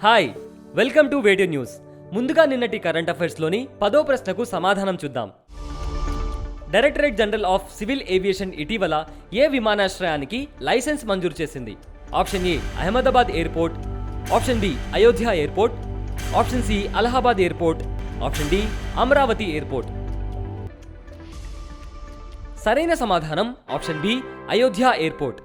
Hi, welcome to వేడియో news. ముందుగా నిన్నటి కరెంట్ అఫైర్స్లోని 10వ ప్రశ్నకు సమాధానం చూద్దాం. Directorate general of civil aviation ఇటీవల ఏ విమానాశ్రయానికి లైసెన్స్ మంజూరు చేసింది? Option A Ahmedabad airport, option B Ayodhya airport, option C Allahabad airport, option D Amaravati airport. సరైన సమాధానం option B Ayodhya airport.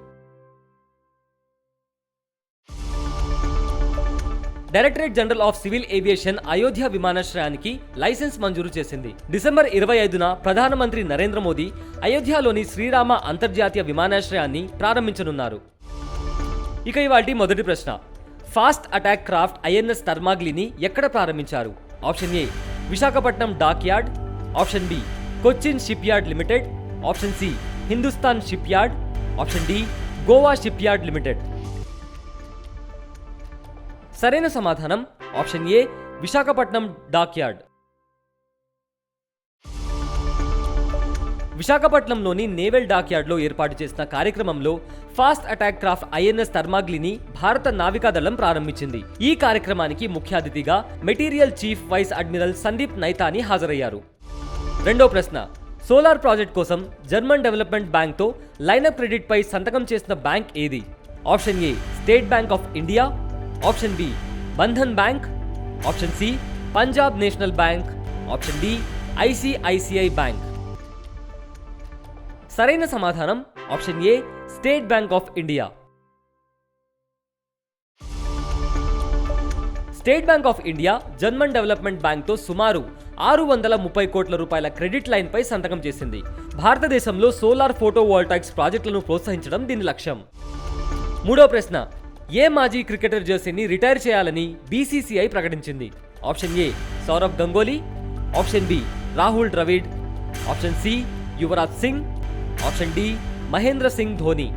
Directorate general of civil aviation Ayodhya విమానాశ్రయానికి లైసెన్స్ మంజూరు చేసింది. డిసెంబర్ 25న ప్రధానమంత్రి నరేంద్ర మోదీ అయోధ్యలోని శ్రీరామ అంతర్జాతీయ విమానాశ్రయాన్ని ప్రారంభించనున్నారు. ఇక ఇవాల్టి మొదటి ప్రశ్న, ఫాస్ట్ అటాక్ క్రాఫ్ట్ ఐఎన్ఎస్ తర్మాగ్లిని ఎక్కడ ప్రారంభించారు? Option A Visakhapatnam dock yard, option B Cochin ship yard limited, option C Hindustan ship yard, option D Goa ship yard limited. సరైన సమాధానం option A Visakhapatnam dock yard. విశాఖపట్నంలోని నేవల్ డాక్ యార్డ్లో ఏర్పాటు చేసిన కార్యక్రమంలో ఫాస్ట్ అటాక్ క్రాఫ్ట్ ఐఎన్ఎస్ తర్మాగ్లిని భారత నావికాదళం ప్రారంభించింది. ఈ కార్యక్రమానికి ముఖ్య అతిథిగా material chief vice admiral Sandeep Naithani హాజరయ్యారు. రెండో ప్రశ్న, సోలార్ ప్రాజెక్ట్ కోసం జర్మన్ డెవలప్మెంట్ బ్యాంక్తో లైనప్ క్రెడిట్ పై సంతకం చేసిన బ్యాంక్ ఏది? Option A state bank of India, option B Bandhan bank, option C Punjab national bank, option D ICICI bank. సరైన సమాధానం option A state bank of India. State bank of India German development బ్యాంక్తో సుమారు 630 కోట్ల రూపాయల క్రెడిట్ లైన్ పై సంతకం చేసింది. భారతదేశంలో solar ఫోటోవోల్టాయిక్స్ ప్రాజెక్టులను ప్రోత్సహించడం దీని లక్ష్యం. మూడో ప్రశ్న, ఏ మాజీ క్రికెటర్ జెర్సీని రిటైర్ చేయాలని బీసీసీఐ ప్రకటించింది? Option A Sourav Ganguly, option B Rahul Dravid, option C Yuvraj Singh, option D Mahendra Singh Dhoni.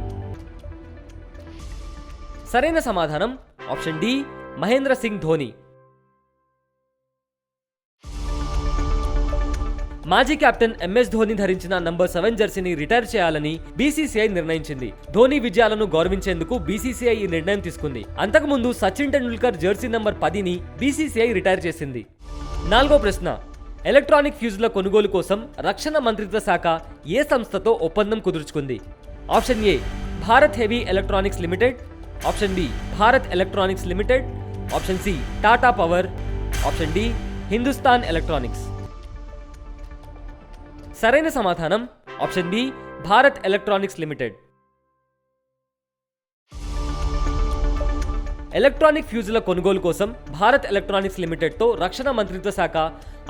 సరైన సమాధానం ఆప్షన్ డి మహేంద్ర సింగ్ ధోని. మాజీ కెప్టెన్ ఎంఎస్ ధోని ధరించిన నంబర్ 7 జెర్సీని రిటైర్ చేయాలని బీసీసీఐ నిర్ణయించింది. ధోని విజయాలను గౌరవించేందుకు బీసీసీఐ ఈ నిర్ణయం తీసుకుంది. అంతకుముందు సచిన్ టెండూల్కర్ జెర్సీ నంబర్ 10ని బీసీసీఐ రిటైర్ చేసింది. నాలుగో ప్రశ్న, ఎలక్ట్రానిక్ ఫ్యూజుల కొనుగోలు కోసం రక్షణ మంత్రిత్వ శాఖ ఏ సంస్థతో ఒప్పందం కుదుర్చుకుంది? Option A Bharat heavy electronics limited, option B Bharat electronics limited, option C Tata power, option D Hindustan electronics. సరైన సమాధానం option B Bharat electronics limited. Electronic ఫ్యూజుల కొనుగోలు కోసం భారత్ ఎలక్ట్రానిక్స్ లిమిటెడ్తో రక్షణ మంత్రిత్వ శాఖ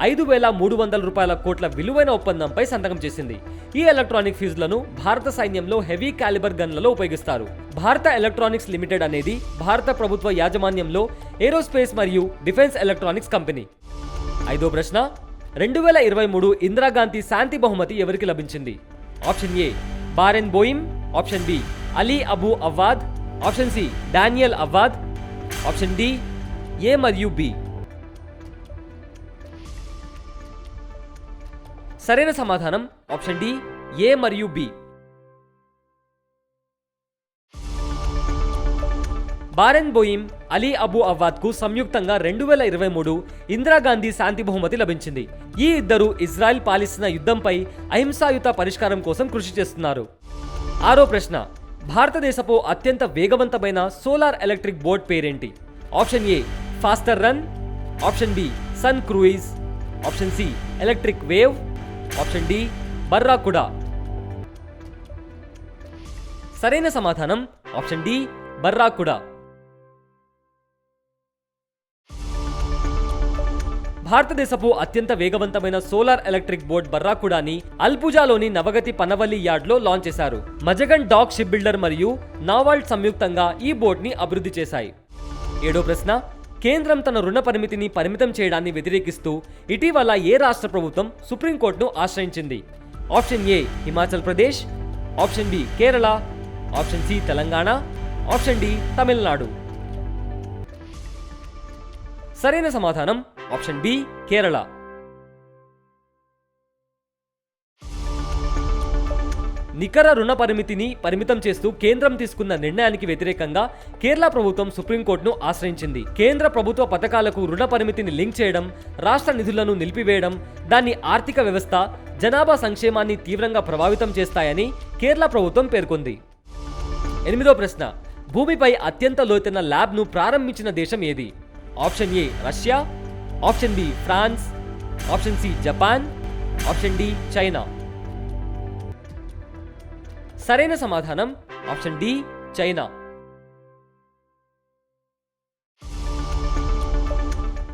5,300 కోట్ల విలువైన ఒప్పందంపై సంతకం చేసింది. ఈ ఎలక్ట్రానిక్ ఫ్యూజులను భారత సైన్యంలో హెవీ క్యాలిబర్ గన్లలో ఉపయోగిస్తారు. భారత ఎలక్ట్రానిక్స్ లిమిటెడ్ అనేది భారత ప్రభుత్వ యాజమాన్యంలో ఏరోస్పేస్ మరియు డిఫెన్స్ ఎలక్ట్రానిక్స్ కంపెనీ. ఐదో ప్రశ్న, 2023 ఇందిరాగాంధీ శాంతి బహుమతి ఎవరికి లభించింది? Option A Barenboim, option B Ali Abu Awwad, option C Daniel Awwad, option D A మరియు బి. సరైన సమాధానం ఆప్షన్ డి ఏ మరియు B. Barenboim, Ali Abu Awwad కు సంయుక్తంగా 2023 ఇందిరాగాంధీ శాంతి బహుమతి లభించింది. ఈ ఇద్దరు ఇజ్రాయెల్ పాలిస్తున్న యుద్ధంపై అహింసాయుత పరిష్కారం కోసం కృషి చేస్తున్నారు. ఆరో ప్రశ్న, భారతదేశపు అత్యంత వేగవంతమైన సోలార్ ఎలక్ట్రిక్ బోట్ పేరేంటి? Option A faster run, option B sun cruise, option C electric wave, option D barracuda. సరైన సమాధానం ఆప్షన్ డి బర్రాకుడా. భారతదేశపు అత్యంత వేగవంతమైన సోలార్ ఎలక్ట్రిక్ బోట్ బర్రాకుడాని అల్పుజాలోని నవగతి పనవల్లి యార్డ్లో లాంచ్ చేశారు. మజగన్ డాక్ షిప్ బిల్డర్ మరియు నావాల్డ్ సంయుక్తంగా ఈ బోట్ ని అభివృద్ధి చేశాయి. ఏడో ప్రశ్న, కేంద్రం తన రుణ పరిమితిని పరిమితం చేయడాన్ని వ్యతిరేకిస్తూ ఇటీవల ఏ రాష్ట్ర ప్రభుత్వం సుప్రీంకోర్టును ఆశ్రయించింది? Option A Himachal Pradesh, option B Kerala, option C Telangana, option D Tamil Nadu. సరైన సమాధానం ఆప్షన్ బి కేరళ. నికర రుణ పరిమితిని పరిమితం చేస్తూ కేంద్రం తీసుకున్న నిర్ణయానికి వ్యతిరేకంగా కేరళ ప్రభుత్వం సుప్రీంకోర్టును ఆశ్రయించింది. కేంద్ర ప్రభుత్వ పథకాలకు రుణ పరిమితిని లింక్ చేయడం, రాష్ట్ర నిధులను నిలిపివేయడం, దాని ఆర్థిక వ్యవస్థ, జనాభా సంక్షేమాన్ని తీవ్రంగా ప్రభావితం చేస్తాయని కేరళ ప్రభుత్వం పేర్కొంది. 8వ ప్రశ్న, భూమిపై అత్యంత లోతైన ల్యాబ్ను ప్రారంభించిన దేశం ఏది? Option A Russia, option B France, option C Japan, option D China. సరైన సమాధానం ఆప్షన్ డి చైనా.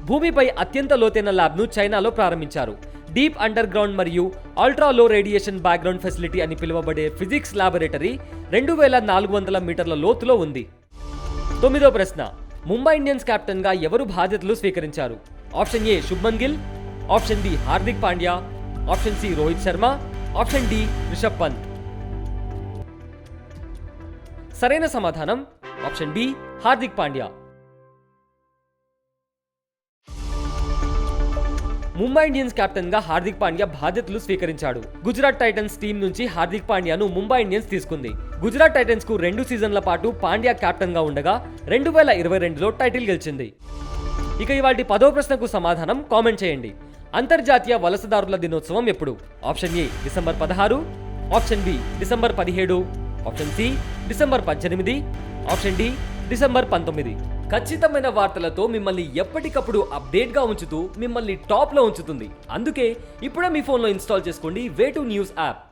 భూమిపై అత్యంత లోతైన ల్యాబ్ను చైనాలో ప్రారంభించారు. డీప్ అండర్ గ్రౌండ్ మరియు ultra low radiation background facility అని పిలువబడే ఫిజిక్స్ ల్యాబొరేటరీ 2400 మీటర్ల లోతులో ఉంది. 9వ ప్రశ్న, ముంబై ఇండియన్స్ కెప్టెన్ గా ఎవరు బాధ్యతలు స్వీకరించారు? Option A Shubman Gill, option B Hardik Pandya, option C Rohit Sharma, option D Rishabh Pant. సరైన సమాధానం option B Hardik Pandya. Mumbai Indians captain గా హార్దిక్ పాండ్యా బాధ్యతలు స్వీకరించాడు. గుజరాత్ టైటన్స్ టీం నుంచి హార్దిక్ పాండ్యాను ముంబై ఇండియన్స్ తీసుకుంది. గుజరాత్ టైటన్స్ కు 2 సీజన్ల పాటు పాండ్యా కెప్టెన్ గా ఉండగా 2022లో టైటిల్ గెలిచింది. ఇక ఇవాల్టి 10వ ప్రశ్నకు సమాధానం కామెంట్ చేయండి. అంతర్జాతీయ వలసదారుల దినోత్సవం ఎప్పుడు? Option A December 16, option B December 17, option C December 18, option D December 19. ఖచ్చితమైన వార్తలతో మిమ్మల్ని ఎప్పటికప్పుడు అప్డేట్గా ఉంచుతూ మిమ్మల్ని టాప్లో ఉంచుతుంది. అందుకే ఇప్పుడే మీ ఫోన్లో ఇన్స్టాల్ చేసుకోండి వే2 న్యూస్ యాప్.